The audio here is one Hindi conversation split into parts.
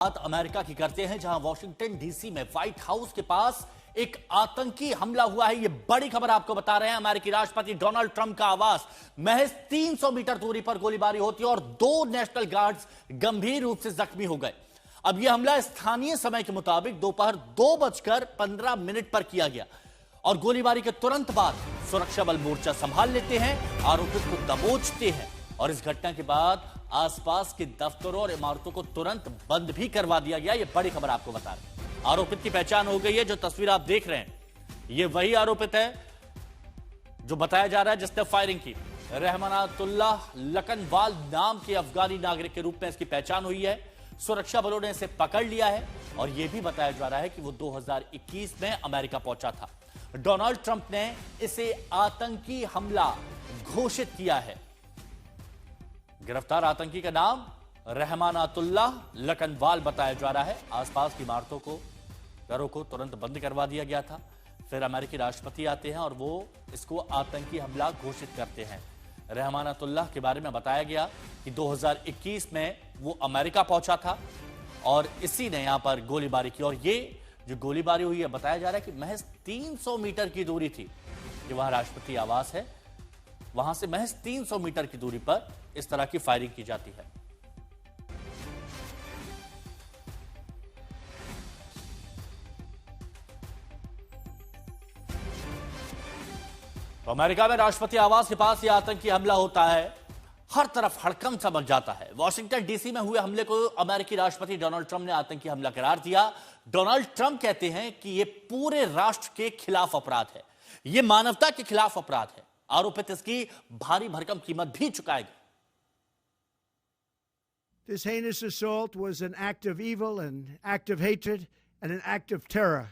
बात अमेरिका की करते हैं, जहां वॉशिंगटन डीसी में व्हाइट हाउस के पास एक आतंकी हमला हुआ है। यह बड़ी खबर आपको बता रहे हैं। अमेरिकी राष्ट्रपति डोनाल्ड ट्रंप का आवास महज 300 मीटर दूरी पर गोलीबारी होती है और 2 नेशनल गार्ड्स गंभीर रूप से जख्मी हो गए। अब यह हमला स्थानीय समय के मुताबिक दोपहर 2:15 पर किया गया और गोलीबारी के तुरंत बाद सुरक्षा बल मोर्चा संभाल लेते हैं, आरोपित को दबोचते हैं और इस घटना के बाद आसपास के दफ्तरों और इमारतों को तुरंत बंद भी करवा दिया गया। यह बड़ी खबर आपको बता रहे हैं। आरोपित की पहचान हो गई है। जो तस्वीर आप देख रहे हैं, यह वही आरोपित है जो बताया जा रहा है जिसने फायरिंग की। रहमानतुल्लाह लकनवाल नाम के अफगानी नागरिक के रूप में इसकी पहचान हुई है। सुरक्षा बलों ने इसे पकड़ लिया है और यह भी बताया जा रहा है कि वो 2021 में अमेरिका पहुंचा था। डोनाल्ड ट्रंप ने इसे आतंकी हमला घोषित किया है। गिरफ्तार आतंकी का नाम रहमानतुल्लाह लकनवाल बताया जा रहा है। आसपास की इमारतों को, घरों को तुरंत बंद करवा दिया गया था। फिर अमेरिकी राष्ट्रपति आते हैं और वो इसको आतंकी हमला घोषित करते हैं। रहमानतुल्लाह के बारे में बताया गया कि 2021 में वो अमेरिका पहुंचा था और इसी ने यहां पर गोलीबारी की। और ये जो गोलीबारी हुई है, बताया जा रहा है कि महज 300 मीटर की दूरी थी कि वहां राष्ट्रपति आवास है, वहां से महज 300 मीटर की दूरी पर इस तरह की फायरिंग की जाती है। तो अमेरिका में राष्ट्रपति आवास के पास यह आतंकी हमला होता है। हर तरफ हड़कंप सा मच जाता है। वॉशिंगटन डीसी में हुए हमले को अमेरिकी राष्ट्रपति डोनाल्ड ट्रंप ने आतंकी हमला करार दिया। डोनाल्ड ट्रंप कहते हैं कि यह पूरे राष्ट्र के खिलाफ अपराध है, यह मानवता के खिलाफ अपराध है। आरोपित इसकी भारी भरकम कीमत भी चुकाएगा। This heinous assault was an act of evil, an act of hatred, and an act of terror.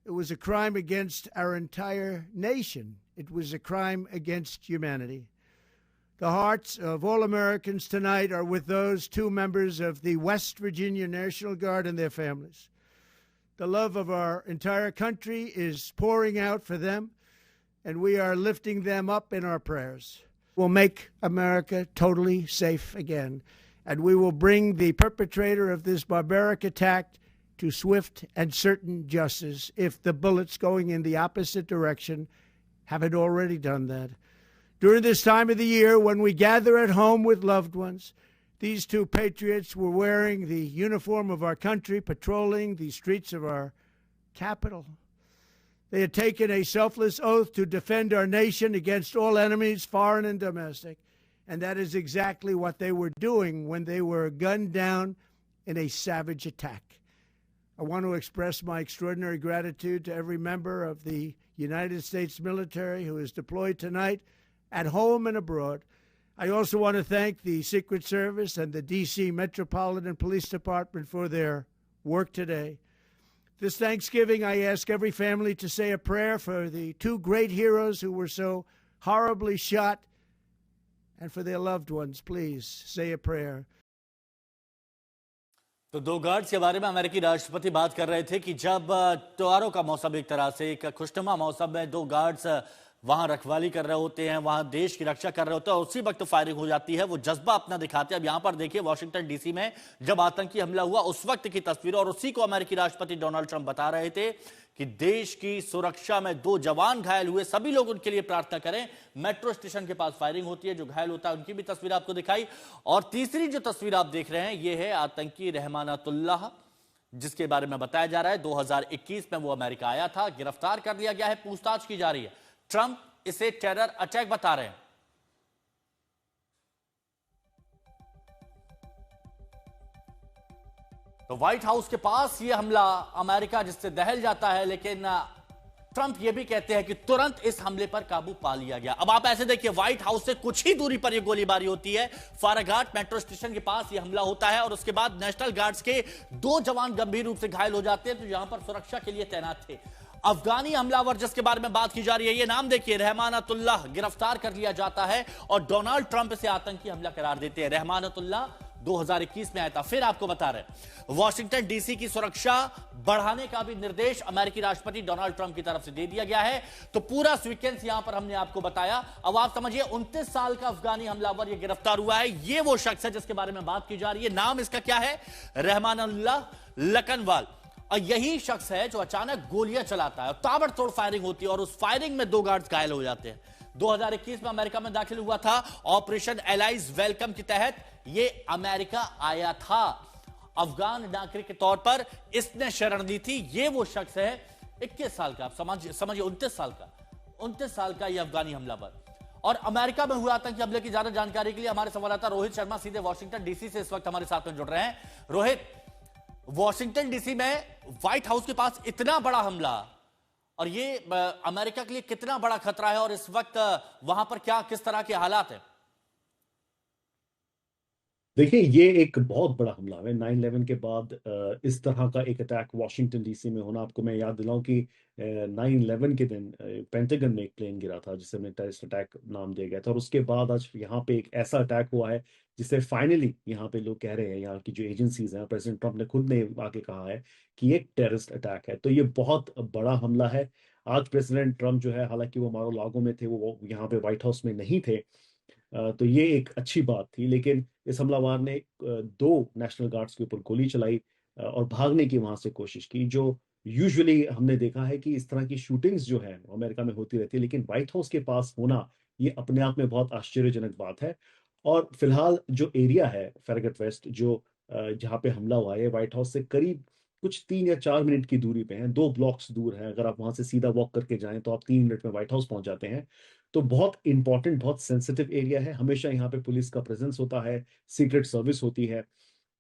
It was a crime against our entire nation. It was a crime against humanity. The hearts of all Americans tonight are with those 2 members of the West Virginia National Guard and their families. The love of our entire country is pouring out for them, and we are lifting them up in our prayers. We'll make America totally safe again, and we will bring the perpetrator of this barbaric attack to swift and certain justice if the bullets going in the opposite direction haven't already done that. During this time of the year when we gather at home with loved ones, these 2 patriots were wearing the uniform of our country, patrolling the streets of our capital. They had taken a selfless oath to defend our nation against all enemies, foreign and domestic. And that is exactly what they were doing when they were gunned down in a savage attack. I want to express my extraordinary gratitude to every member of the United States military who is deployed tonight at home and abroad. I also want to thank the Secret Service and the D.C. Metropolitan Police Department for their work today. This Thanksgiving, I ask every family to say a prayer for the 2 great heroes who were so horribly shot, and for their loved ones. Please say a prayer. तो 2 गार्ड्स के बारे में अमेरिकी राष्ट्रपति बात कर रहे थे कि जब त्योहारों का मौसम, एक तरह से एक खुशनुमा मौसम में 2 गार्ड्स वहां रखवाली कर रहे होते हैं, वहां देश की रक्षा कर रहे होते हैं और उसी वक्त फायरिंग हो जाती है। वो जज्बा अपना दिखाते हैं। अब यहां पर देखिए, वॉशिंगटन डीसी में जब आतंकी हमला हुआ उस वक्त की तस्वीर, और उसी को अमेरिकी राष्ट्रपति डोनाल्ड ट्रंप बता रहे थे कि देश की सुरक्षा में 2 जवान घायल हुए, सभी लोग उनके लिए प्रार्थना करें। मेट्रो स्टेशन के पास फायरिंग होती है, जो घायल होता है उनकी भी तस्वीर आपको दिखाई। और तीसरी जो तस्वीर आप देख रहे हैं, यह है आतंकी रहमानतुल्लाह, जिसके बारे में बताया जा रहा है 2021 में वो अमेरिका आया था। गिरफ्तार कर लिया गया है, पूछताछ की जा रही है। ट्रंप इसे टेरर अटैक बता रहे हैं। तो व्हाइट हाउस के पास यह हमला अमेरिका जिससे दहल जाता है, लेकिन ट्रंप यह भी कहते हैं कि तुरंत इस हमले पर काबू पा लिया गया। अब आप ऐसे देखिए, व्हाइट हाउस से कुछ ही दूरी पर यह गोलीबारी होती है। फाराघाट मेट्रो स्टेशन के पास यह हमला होता है और उसके बाद नेशनल गार्ड्स के 2 जवान गंभीर रूप से घायल हो जाते हैं, जो यहां पर सुरक्षा के लिए तैनात थे। अफगानी हमलावर जिसके बारे में बात की जा रही है, ये नाम देखिए, रहमानतुल्लाह, गिरफ्तार कर लिया जाता है और डोनाल्ड ट्रंप इसे आतंकी हमला करार देते हैं। रहमानतुल्लाह 2021 में आया था। फिर आपको बता रहे हैं, वॉशिंगटन डीसी की सुरक्षा बढ़ाने का भी निर्देश अमेरिकी राष्ट्रपति डोनाल्ड ट्रंप की तरफ से दे दिया गया है। तो पूरा सीक्वेंस यहां पर हमने आपको बताया। अब आप समझिए, 29 साल का अफगानी हमलावर ये गिरफ्तार हुआ है। ये वो शख्स है जिसके बारे में बात की जा रही है। नाम इसका क्या है? रहमानुल्लाह लखनवाल। और यही शख्स है जो अचानक गोलियां चलाता है और ताबड़तोड़ फायरिंग होती है और उस फायरिंग में 2 गार्ड्स घायल हो जाते हैं। 2021 में अमेरिका में दाखिल हुआ था। ऑपरेशन एलाइज वेलकम के तहत ये अमेरिका आया था। अफगान नागरिक के तौर पर इसने शरण ली थी। ये वो शख्स है, 21 साल का, आप समझिए 29 साल का ये अफगानी हमलावर। और अमेरिका में हुआ आतंकी हमले की ज्यादा जानकारी के लिए हमारे संवाददाता रोहित शर्मा सीधे वॉशिंगटन डीसी से इस वक्त हमारे साथ में जुड़ रहे हैं। रोहित, वॉशिंगटन डीसी में व्हाइट हाउस के पास इतना बड़ा हमला, और ये अमेरिका के लिए कितना बड़ा खतरा है, और इस वक्त वहां पर किस तरह के हालात हैं? देखिए, ये एक बहुत बड़ा हमला है 9/11 के बाद। इस तरह का एक अटैक वॉशिंगटन डीसी में होना, आपको मैं याद दिलाऊं कि 9/11 के दिन पेंटागन में एक प्लेन गिरा था जिसे हमने टेररिस्ट अटैक नाम दिया गया था, और उसके बाद आज यहाँ पे एक ऐसा अटैक हुआ है जिसे फाइनली यहाँ पे लोग कह रहे हैं, यहाँ की जो एजेंसीज हैं, प्रेसिडेंट ट्रंप ने खुद ने आके कहा है कि एक टेररिस्ट अटैक है। तो ये बहुत बड़ा हमला है। आज प्रेसिडेंट ट्रंप जो है, हालांकि वो मारो लागो में थे, वो यहाँ पे व्हाइट हाउस में नहीं थे, तो ये एक अच्छी बात थी। लेकिन इस हमलावर ने 2 नेशनल गार्ड्स के ऊपर गोली चलाई और भागने की वहां से कोशिश की। जो यूजुअली हमने देखा है कि इस तरह की शूटिंग्स जो है अमेरिका में होती रहती है, लेकिन व्हाइट हाउस के पास होना ये अपने आप में बहुत आश्चर्यजनक बात है। और फिलहाल जो एरिया है फेरगट वेस्ट, जो जहाँ पे हमला हुआ है, व्हाइट हाउस से करीब कुछ 3 या 4 मिनट की दूरी पे है, 2 ब्लॉक्स दूर है। अगर आप वहां से सीधा वॉक करके जाएं तो आप 3 मिनट में व्हाइट हाउस पहुंच जाते हैं। तो बहुत इंपॉर्टेंट, बहुत सेंसिटिव एरिया है। हमेशा यहाँ पे पुलिस का प्रेजेंस होता है, सीक्रेट सर्विस होती है।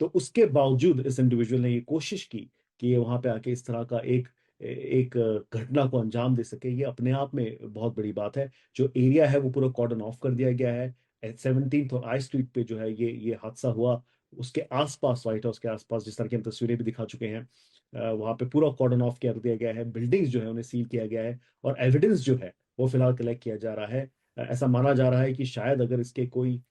तो उसके बावजूद इस इंडिविजुअल ने ये कोशिश की कि ये वहां पे आके इस तरह का एक एक घटना को अंजाम दे सके। ये अपने आप में बहुत बड़ी बात है। जो एरिया है वो पूरा कॉर्डन ऑफ कर दिया गया है। 17th और आई स्ट्रीट पे जो है ये हादसा हुआ, उसके आसपास, व्हाइट हाउस के आसपास, जिस तरह की हम तस्वीरें भी दिखा चुके हैं, वहां पे पूरा कॉर्डन ऑफ कर दिया गया है। बिल्डिंग्स जो है उन्हें सील किया गया है, और एविडेंस जो है वो फिलहाल कलेक्ट किया जा रहा है। ऐसा माना जा रहा है कि शायद अगर इसके कोई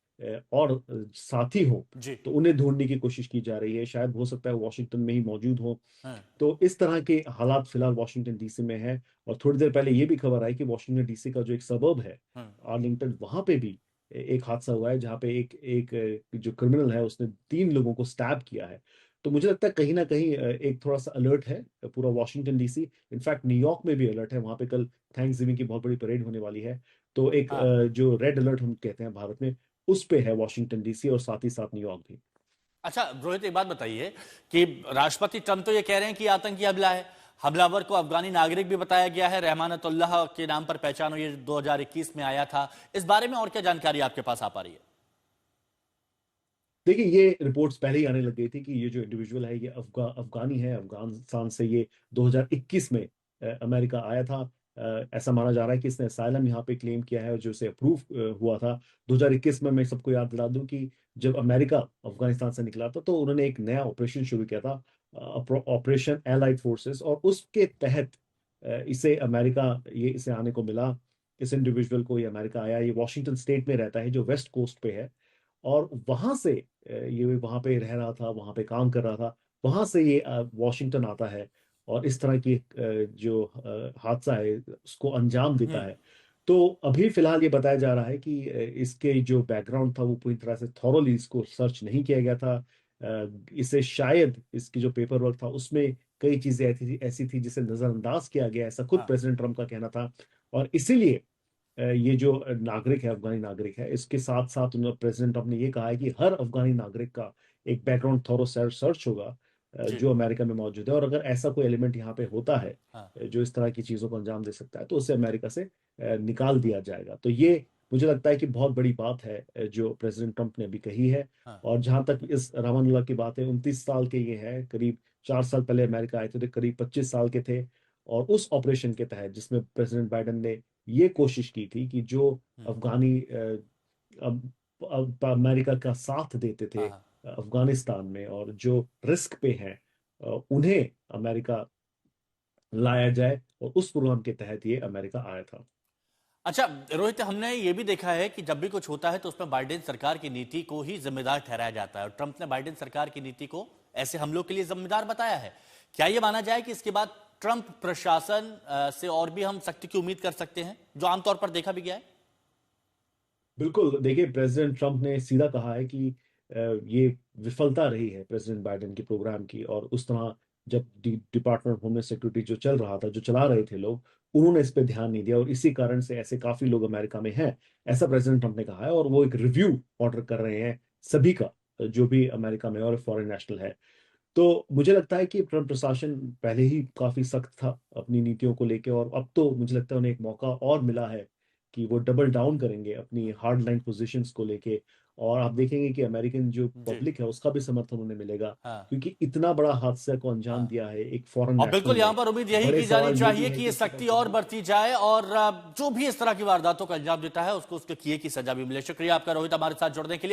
और साथी हो जी। तो उन्हें ढूंढने की कोशिश की जा रही है। शायद हो सकता है वॉशिंगटन में ही मौजूद हो। हाँ। तो इस तरह के हालात फिलहाल वॉशिंगटन डीसी में है। और थोड़ी देर पहले ये भी खबर आई कि वॉशिंगटन डीसी का जो एक सबर्ब है आर्लिंगटन, वहां पे भी एक हादसा हुआ है जहाँ पे एक जो क्रिमिनल है उसने 3 लोगों को स्टैब किया है। तो मुझे लगता है कहीं ना कहीं एक थोड़ा सा अलर्ट है पूरा वॉशिंगटन डीसी। इनफैक्ट न्यूयॉर्क में भी अलर्ट है। वहां पे कल थैंक्सगिविंग की बहुत बड़ी परेड होने वाली है। तो एक जो रेड अलर्ट हम कहते हैं भारत में, उस पे है वॉशिंगटन डीसी और साथ ही साथ न्यूयॉर्क भी। अच्छा रोहित, एक बात बताइए कि राष्ट्रपति ट्रंप तो ये कह रहे हैं कि आतंकी हमला है, हमलावर को अफगानी नागरिक भी बताया गया है, रहमानतुल्लाह के नाम पर पहचान हुई, ये 2021 में आया था। इस बारे में और क्या जानकारी आपके पास आ पा रही है? देखिए, ये रिपोर्ट्स पहले ही आने लग गई थी कि ये जो इंडिविजुअल है ये अफगानी है। अफगानिस्तान से ये 2021 में अमेरिका आया था। ऐसा माना जा रहा है कि इसने असाइलम यहाँ पे क्लेम किया है, जो इसे अप्रूव हुआ था 2021 में। मैं सबको याद दिला दूं कि जब अमेरिका अफगानिस्तान से निकला था तो उन्होंने एक नया ऑपरेशन शुरू किया था, ऑपरेशन एलाइड फोर्सेस, और उसके तहत इसे आने को मिला। इस इंडिविजुअल को ये अमेरिका आया। ये वॉशिंगटन स्टेट में रहता है जो वेस्ट कोस्ट पे है, और वहां से ये वहां पे रह रहा था, वहां पे काम कर रहा था। वहां से ये वॉशिंगटन आता है और इस तरह की जो हादसा है उसको अंजाम देता है। तो अभी फिलहाल ये बताया जा रहा है कि इसके जो बैकग्राउंड था वो पूरी तरह से थॉरोली इसको सर्च नहीं किया गया था। इसे शायद इसकी जो पेपर वर्क था उसमें कई चीजें ऐसी थी जिसे नजरअंदाज किया गया, ऐसा खुद प्रेसिडेंट ट्रंप का कहना था। और इसीलिए ये जो नागरिक है, अफगानी नागरिक है, इसके साथ साथ उन्होंने प्रेसिडेंट ट्रंप ने ये कहा है कि हर अफगानी नागरिक का एक बैकग्राउंड थॉरो सर्च होगा जो अमेरिका में मौजूद है। और अगर ऐसा कोई एलिमेंट यहाँ पे होता है जो इस तरह की चीजों को अंजाम दे सकता है तो उसे अमेरिका से निकाल दिया जाएगा। तो ये मुझे लगता है कि बहुत बड़ी बात है जो प्रेसिडेंट ट्रंप ने अभी कही है। और जहां तक इस रहमानुल्लाह की बात है, 29 साल के ये है, करीब 4 साल पहले अमेरिका आए थे तो करीब 25 साल के थे। और उस ऑपरेशन के तहत जिसमें प्रेसिडेंट बाइडेन ने ये कोशिश की थी कि जो अफगानी अमेरिका का साथ देते थे अफगानिस्तान में और जो रिस्क पे हैं, उन्हें अमेरिका लाया जाए, और उस प्रोग्राम के तहत ये अमेरिका आया था। अच्छा रोहित, हमने ये भी देखा है कि जब भी कुछ होता है तो उसमें बाइडेन सरकार की नीति को ही जिम्मेदार ठहराया जाता है और ट्रंप ने बाइडेन सरकार की नीति को ऐसे हमलों के लिए जिम्मेदार बताया है। क्या ये माना जाए कि इसके बाद ट्रंप प्रशासन से और भी हम सख्ती की उम्मीद कर सकते हैं, जो आमतौर पर देखा भी गया है? बिल्कुल, देखिए प्रेसिडेंट ट्रंप ने सीधा कहा है कि ये विफलता रही है प्रेसिडेंट बाइडेन के प्रोग्राम की, और उस तरह जब डिपार्टमेंट ऑफ होमलैंड सिक्योरिटी जो चल रहा था, जो चला रहे थे लोग, उन्होंने इस पे ध्यान नहीं दिया और इसी कारण से ऐसे काफी लोग अमेरिका में हैं, ऐसा प्रेसिडेंट ट्रंप ने कहा है। और वो एक रिव्यू ऑर्डर कर रहे हैं सभी का, जो भी अमेरिका में और फॉरेन नेशनल है। तो मुझे लगता है कि ट्रंप प्रशासन पहले ही काफी सख्त था अपनी नीतियों को लेके, और अब तो मुझे लगता है उन्हें एक मौका और मिला है कि वो डबल डाउन करेंगे अपनी हार्ड लाइन पोजीशंस को लेके। और आप देखेंगे कि अमेरिकन जो जी। पब्लिक है उसका भी समर्थन उन्हें मिलेगा, हाँ क्योंकि इतना बड़ा हादसा को अंजाम हाँ। दिया है एक फॉरेन और नेशनल बिल्कुल यहां ने। पर उम्मीद यही बड़े की जानी सवाल ये चाहिए भी है कि कि ये इससे सख्ती कम से और कम बढ़ती जाए और जो भी इस तरह की वारदातों का अंजाम देता है उसको उसके किए की सजा भी मिले। शुक्रिया आपका रोहित, हमारे साथ जुड़ने के लिए।